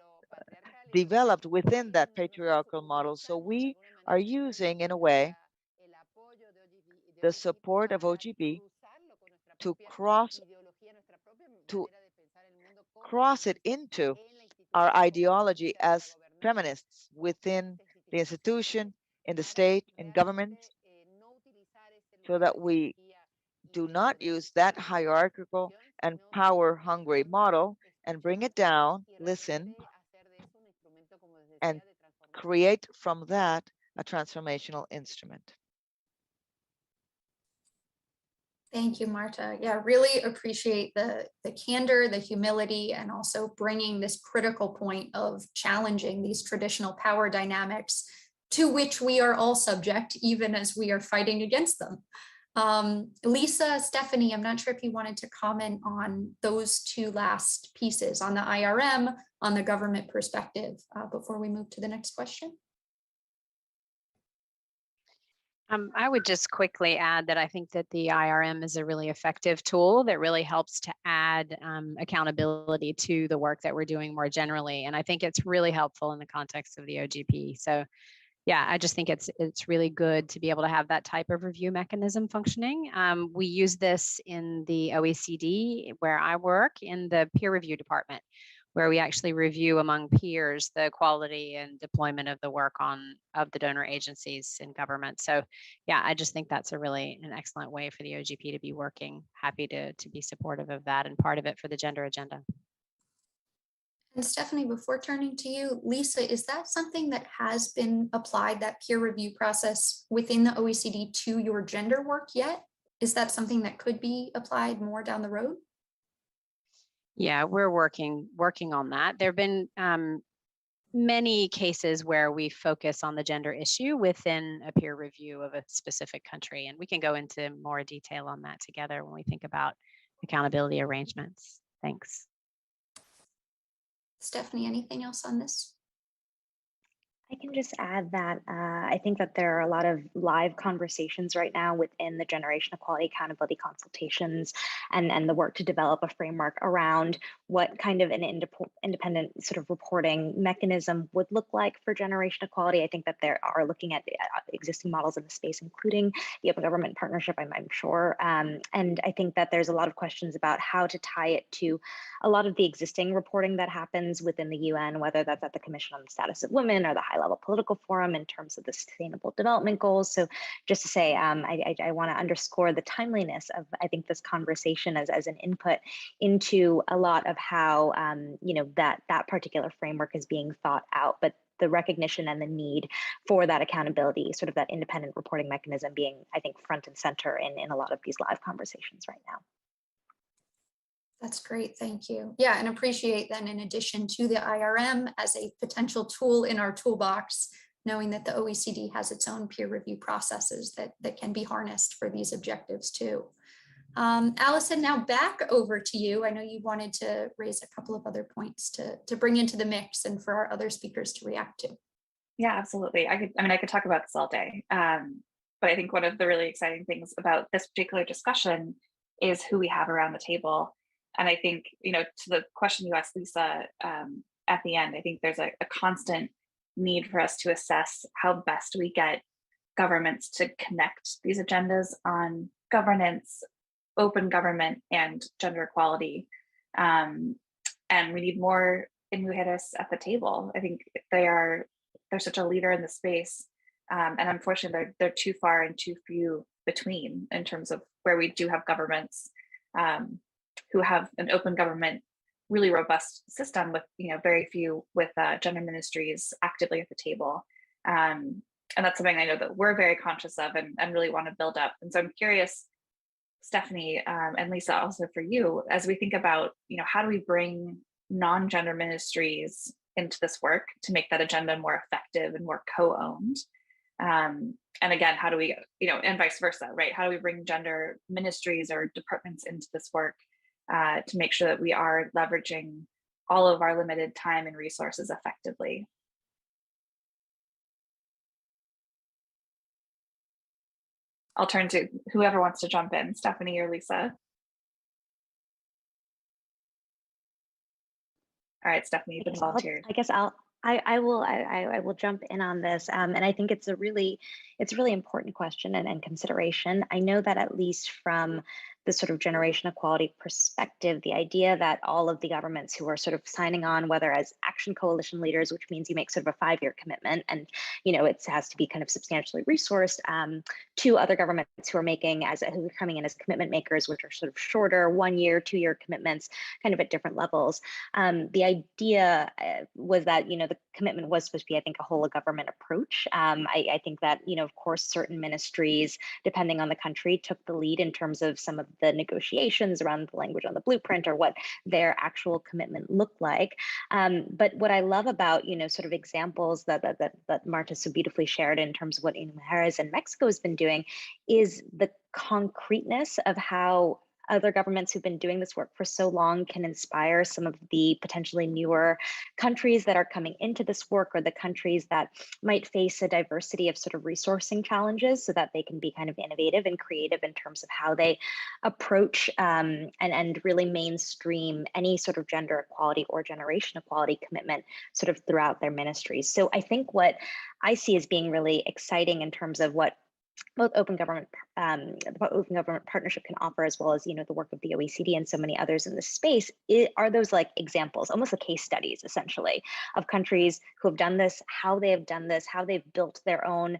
developed within that patriarchal model. So we are using, in a way, the support of OGP to cross it into our ideology as feminists within the institution, in the state, in government, so that we do not use that hierarchical and power-hungry model and bring it down, listen, and create from that a transformational instrument. Thank you, Marta. Yeah, really appreciate the candor, the humility, and also bringing this critical point of challenging these traditional power dynamics to which we are all subject, even as we are fighting against them. Lisa, Stephanie, I'm not sure if you wanted to comment on those two last pieces, on the IRM, on the government perspective, before we move to the next question. I would just quickly add that I think that the IRM is a really effective tool that really helps to add accountability to the work that we're doing more generally. And I think it's really helpful in the context of the OGP. So yeah, I just think it's really good to be able to have that type of review mechanism functioning. We use this in the OECD where I work in the peer review department, where we actually review among peers the quality and deployment of the work of the donor agencies in government. So yeah, I just think that's an excellent way for the OGP to be working. Happy to be supportive of that and part of it for the gender agenda. And Stephanie, before turning to you, Lisa, is that something that has been applied, that peer review process within the OECD to your gender work yet? Is that something that could be applied more down the road? Yeah, we're working on that. There have been many cases where we focus on the gender issue within a peer review of a specific country, and we can go into more detail on that together when we think about accountability arrangements. Thanks. Stephanie, anything else on this? I can just add that I think that there are a lot of live conversations right now within the generation equality accountability consultations and the work to develop a framework around what kind of an independent sort of reporting mechanism would look like for generation equality. I think that they are looking at existing models in the space, including the Open Government Partnership, I'm sure. And I think that there's a lot of questions about how to tie it to a lot of the existing reporting that happens within the UN, whether that's at the Commission on the Status of Women or the High-Level Political Forum in terms of the Sustainable Development Goals. So just to say, I want to underscore the timeliness of, I think, this conversation as an input into a lot of how, that particular framework is being thought out, but the recognition and the need for that accountability, sort of that independent reporting mechanism being, I think, front and center in a lot of these live conversations right now. That's great, thank you. Yeah, and appreciate then, in addition to the IRM as a potential tool in our toolbox, knowing that the OECD has its own peer review processes that can be harnessed for these objectives too. Allison, now back over to you. I know you wanted to raise a couple of other points to bring into the mix and for our other speakers to react to. Yeah, absolutely. I could talk about this all day. But I think one of the really exciting things about this particular discussion is who we have around the table. And I think, to the question you asked, Lisa, at the end, I think there's a constant need for us to assess how best we get governments to connect these agendas on governance, open government, and gender equality. And we need more mujeres at the table. I think they're such a leader in the space. And unfortunately, they're too far and too few between in terms of where we do have governments who have an open government, really robust system with very few with gender ministries actively at the table. And that's something I know that we're very conscious of and really want to build up. And so I'm curious, Stephanie and Lisa, also for you, as we think about, how do we bring non-gender ministries into this work to make that agenda more effective and more co-owned? And again, how do we, and vice versa, right? How do we bring gender ministries or departments into this work to make sure that we are leveraging all of our limited time and resources effectively? I'll turn to whoever wants to jump in, Stephanie or Lisa. All right, Stephanie, you've been volunteered. I guess I will jump in on this, and I think it's a really important question and consideration. I know that at least from the sort of generation equality perspective, the idea that all of the governments who are sort of signing on, whether as action coalition leaders, which means you make sort of a 5-year commitment, and it has to be kind of substantially resourced, to other governments who are who are coming in as commitment makers, which are sort of shorter 1-year, 2-year commitments, kind of at different levels. The idea was that the commitment was supposed to be, I think, a whole of government approach. I think that of course, certain ministries, depending on the country, took the lead in terms of some of the negotiations around the language on the blueprint or what their actual commitment looked like. But what I love about sort of examples that Marta so beautifully shared in terms of what Mujeres in Mexico has been doing is the concreteness of how other governments who've been doing this work for so long can inspire some of the potentially newer countries that are coming into this work, or the countries that might face a diversity of sort of resourcing challenges, so that they can be kind of innovative and creative in terms of how they approach and really mainstream any sort of gender equality or generation equality commitment sort of throughout their ministries. So I think what I see as being really exciting in terms of what both the Open Government Partnership can offer, as well as the work of the OECD and so many others in this space, are those like examples, almost like case studies, essentially, of countries who have done this, how they have done this, how they've built their own,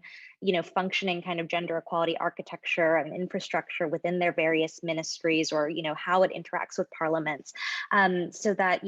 functioning kind of gender equality architecture and infrastructure within their various ministries, or how it interacts with parliaments, so that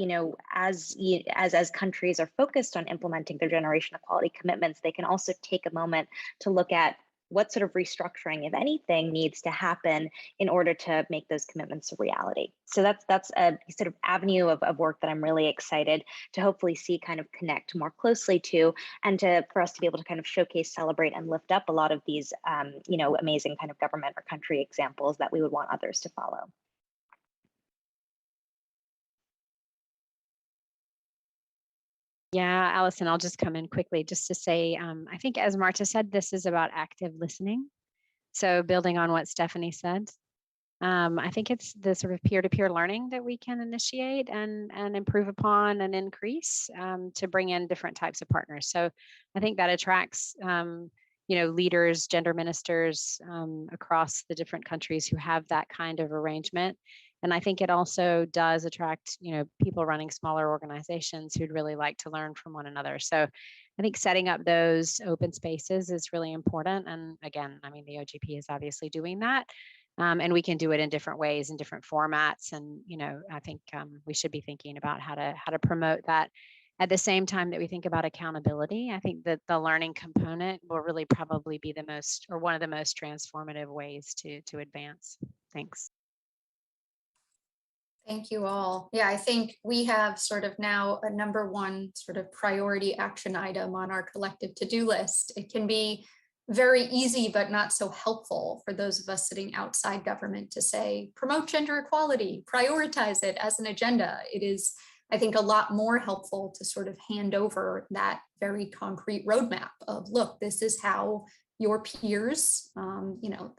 as countries are focused on implementing their generation equality commitments, they can also take a moment to look at what sort of restructuring, if anything, needs to happen in order to make those commitments a reality. So that's a sort of avenue of work that I'm really excited to hopefully see kind of connect more closely to, and for us to be able to kind of showcase, celebrate, and lift up a lot of these amazing kind of government or country examples that we would want others to follow. Yeah, Allison, I'll just come in quickly just to say, I think as Marta said, this is about active listening. So building on what Stephanie said, I think it's the sort of peer-to-peer learning that we can initiate and improve upon and increase to bring in different types of partners. So I think that attracts leaders, gender ministers across the different countries who have that kind of arrangement. And I think it also does attract, people running smaller organizations who'd really like to learn from one another. So I think setting up those open spaces is really important. And again, I mean, the OGP is obviously doing that. And we can do it in different ways, in different formats. And, I think we should be thinking about how to promote that. At the same time that we think about accountability, I think that the learning component will really probably be the most, or one of the most transformative ways to advance. Thanks. Thank you all. Yeah, I think we have sort of now a #1 sort of priority action item on our collective to-do list. It can be very easy, but not so helpful for those of us sitting outside government to say, promote gender equality, prioritize it as an agenda. It is, I think, a lot more helpful to sort of hand over that very concrete roadmap of, look, this is how your peers,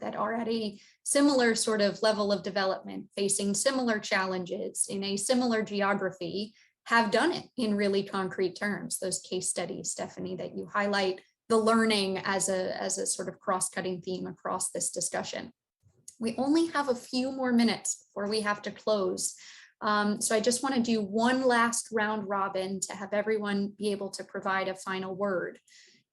that are at a similar sort of level of development, facing similar challenges in a similar geography, have done it in really concrete terms. Those case studies, Stephanie, that you highlight, the learning as a sort of cross-cutting theme across this discussion. We only have a few more minutes before we have to close. So I just want to do one last round robin to have everyone be able to provide a final word.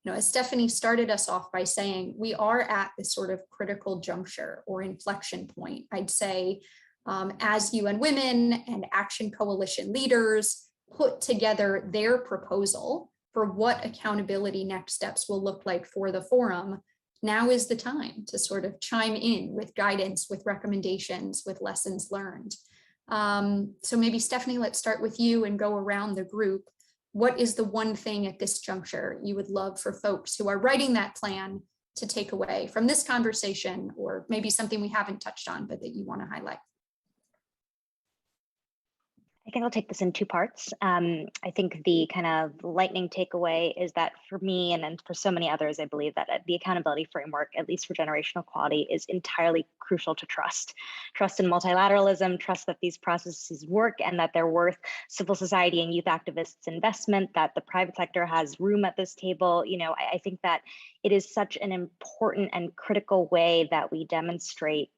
As Stephanie started us off by saying, we are at this sort of critical juncture or inflection point, I'd say, as UN Women and Action Coalition leaders put together their proposal for what accountability next steps will look like for the forum. Now is the time to sort of chime in with guidance, with recommendations, with lessons learned. So maybe Stephanie, let's start with you and go around the group. what is the one thing at this juncture you would love for folks who are writing that plan to take away from this conversation, or maybe something we haven't touched on, but that you want to highlight? I think I'll take this in two parts. I think the kind of lightning takeaway is that for me, and then for so many others, I believe that the accountability framework, at least for generational equality, is entirely crucial to trust. Trust in multilateralism, trust that these processes work and that they're worth civil society and youth activists' investment, that the private sector has room at this table. You know, I think that it is such an important and critical way that we demonstrate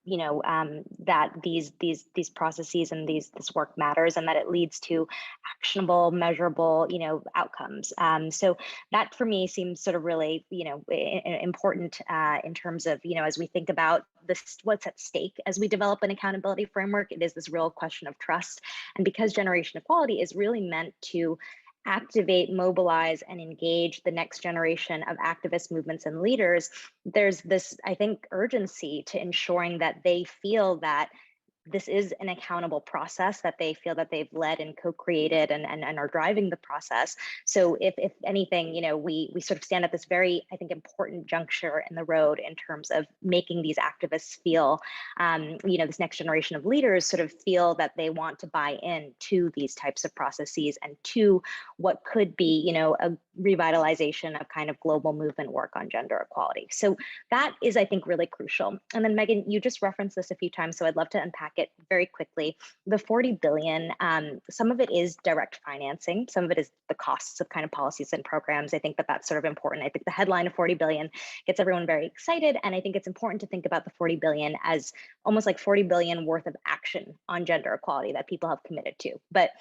that these processes and this work matters, and that it leads to actionable, measurable, outcomes. So that for me seems sort of really, important in terms of, as we think about this, what's at stake as we develop an accountability framework. It is this real question of trust, and because generation equality is really meant to activate, mobilize, and engage the next generation of activist movements and leaders, there's this, I think, urgency to ensuring that they feel that this is an accountable process, that they feel that they've led and co-created and are driving the process. So if anything, we sort of stand at this very, I think, important juncture in the road in terms of making these activists feel, this next generation of leaders sort of feel that they want to buy in to these types of processes and to what could be, a revitalization of kind of global movement work on gender equality. So that is, I think, really crucial. And then Megan, you just referenced this a few times, so I'd love to unpack it very quickly. The 40 billion, some of it is direct financing, some of it is the costs of kind of policies and programs. I think that that's sort of important. I think the headline of 40 billion gets everyone very excited, and I think it's important to think about the 40 billion as almost like 40 billion worth of action on gender equality that people have committed to. But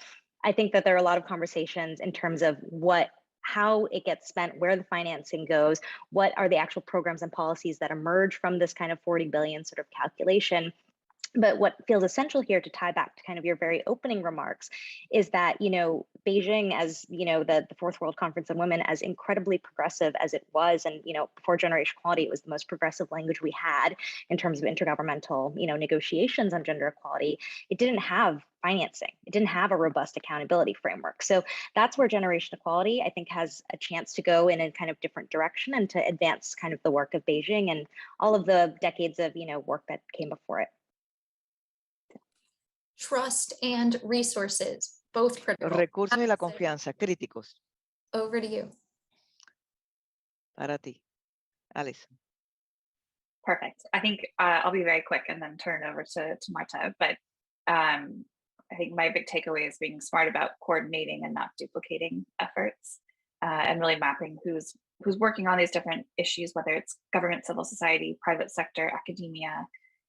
I think that there are a lot of conversations in terms of how it gets spent, where the financing goes, what are the actual programs and policies that emerge from this kind of 40 billion sort of calculation. But what feels essential here, to tie back to kind of your very opening remarks, is that, Beijing, as, the Fourth World Conference on Women, as incredibly progressive as it was, and, before generation equality, it was the most progressive language we had in terms of intergovernmental, negotiations on gender equality. It didn't have financing. It didn't have a robust accountability framework. So that's where generation equality, I think, has a chance to go in a kind of different direction and to advance kind of the work of Beijing and all of the decades of, work that came before it. Trust and resources, both critical. Los recursos y la confianza, críticos. Over to you. Para ti, Alison. Perfect. I think I'll be very quick and then turn it over to Marta. But I think my big takeaway is being smart about coordinating and not duplicating efforts, and really mapping who's working on these different issues, whether it's government, civil society, private sector, academia,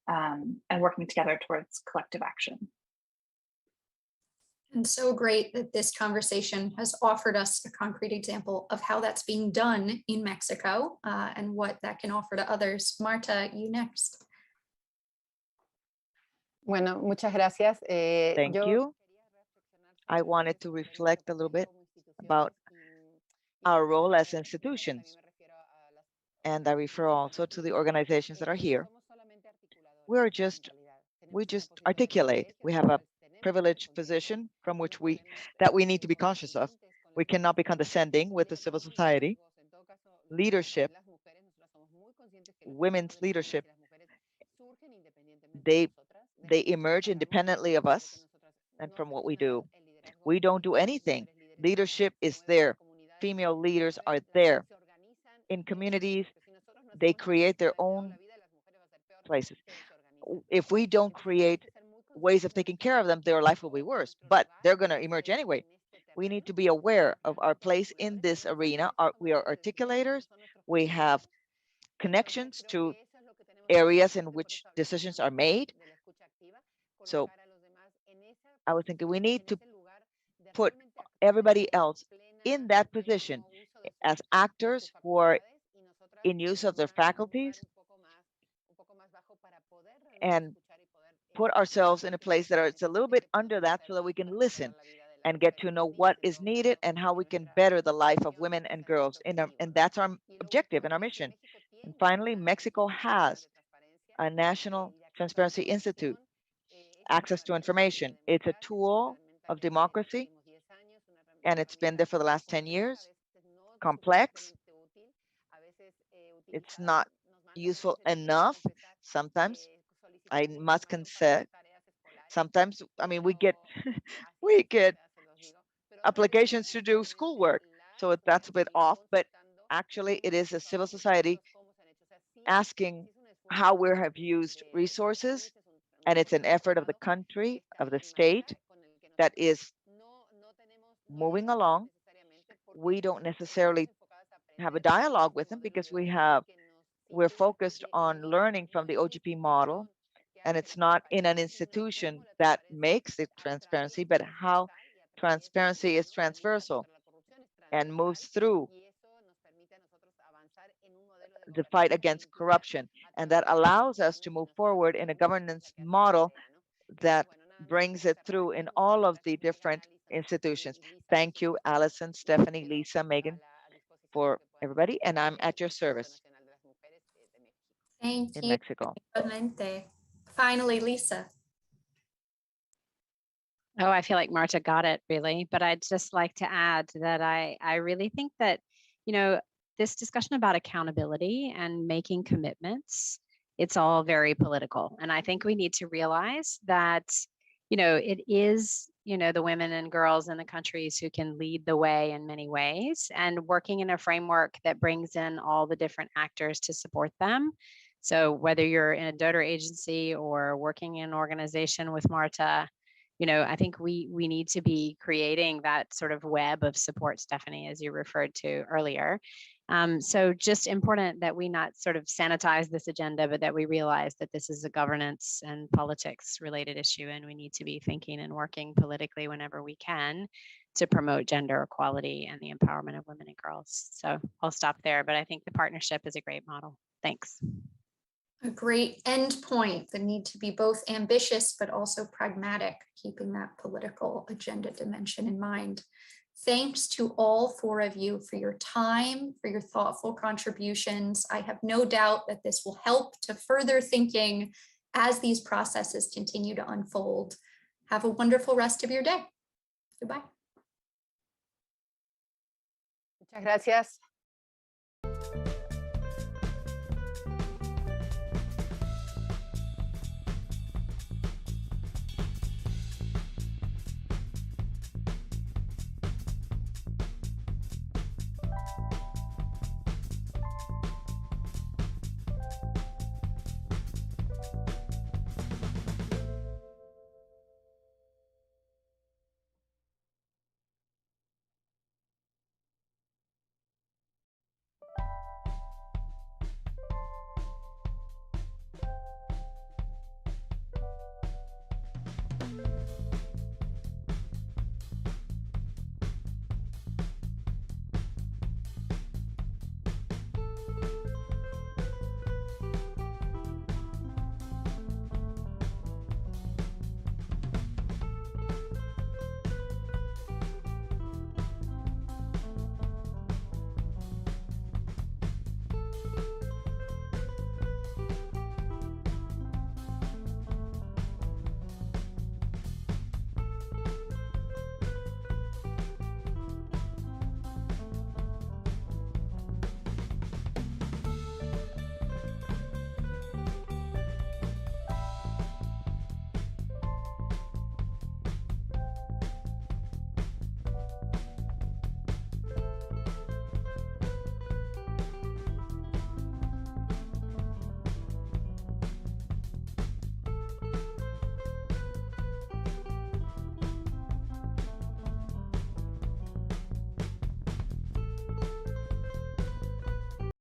and working together towards collective action. And so great that this conversation has offered us a concrete example of how that's being done in Mexico, and what that can offer to others. Marta, you next. Bueno, muchas gracias. Thank you. I wanted to reflect a little bit about our role as institutions, and I refer also to the organizations that are here. We just articulate. We have a privileged position from which we need to be conscious of. We cannot be condescending with the civil society. Leadership, women's leadership, they emerge independently of us and from what we do. We don't do anything. Leadership is there. Female leaders are there. In communities, they create their own places. If we don't create ways of taking care of them, their life will be worse, but they're going to emerge anyway. We need to be aware of our place in this arena. We are articulators. We have connections to areas in which decisions are made. So I was thinking we need to put everybody else in that position as actors who are in use of their faculties, and put ourselves in a place that it's a little bit under that, so that we can listen and get to know what is needed and how we can better the life of women and girls. And that's our objective and our mission. And finally, Mexico has a National Transparency Institute, access to information. It's a tool of democracy. and it's been there for the last 10 years, complex. It's not useful enough. Sometimes I must concede. Sometimes, I mean, we get we get applications to do schoolwork, so that's a bit off. But actually, it is a civil society asking how we have used resources, and it's an effort of the country, of the state, that is moving along. We don't necessarily have a dialogue with them because we're focused on learning from the OGP model, and it's not in an institution that makes it transparency, but how transparency is transversal and moves through the fight against corruption. And that allows us to move forward in a governance model that brings it through in all of the different institutions. Thank you, Allison, Stephanie, Lisa, Megan, for everybody, and I'm at your service Thank in you. Mexico. Igualmente. Finally, Lisa. Oh, I feel like Marta got it really, but I'd just like to add that I really think that, you know, this discussion about accountability and making commitments, it's all very political. And I think we need to realize that, you know, it is, you know, the women and girls in the countries who can lead the way in many ways, and working in a framework that brings in all the different actors to support them. So whether you're in a donor agency or working in an organization with Marta, you know, I think we need to be creating that sort of web of support, Stephanie, as you referred to earlier. So just important that we not sort of sanitize this agenda, but that we realize that this is a governance and politics related issue, and we need to be thinking and working politically whenever we can to promote gender equality and the empowerment of women and girls. So I'll stop there, but I think the partnership is a great model. Thanks. A great end point, the need to be both ambitious but also pragmatic, keeping that political agenda dimension in mind. Thanks to all four of you for your time, for your thoughtful contributions. I have no doubt that this will help to further thinking as these processes continue to unfold. Have a wonderful rest of your day. Goodbye. Muchas gracias.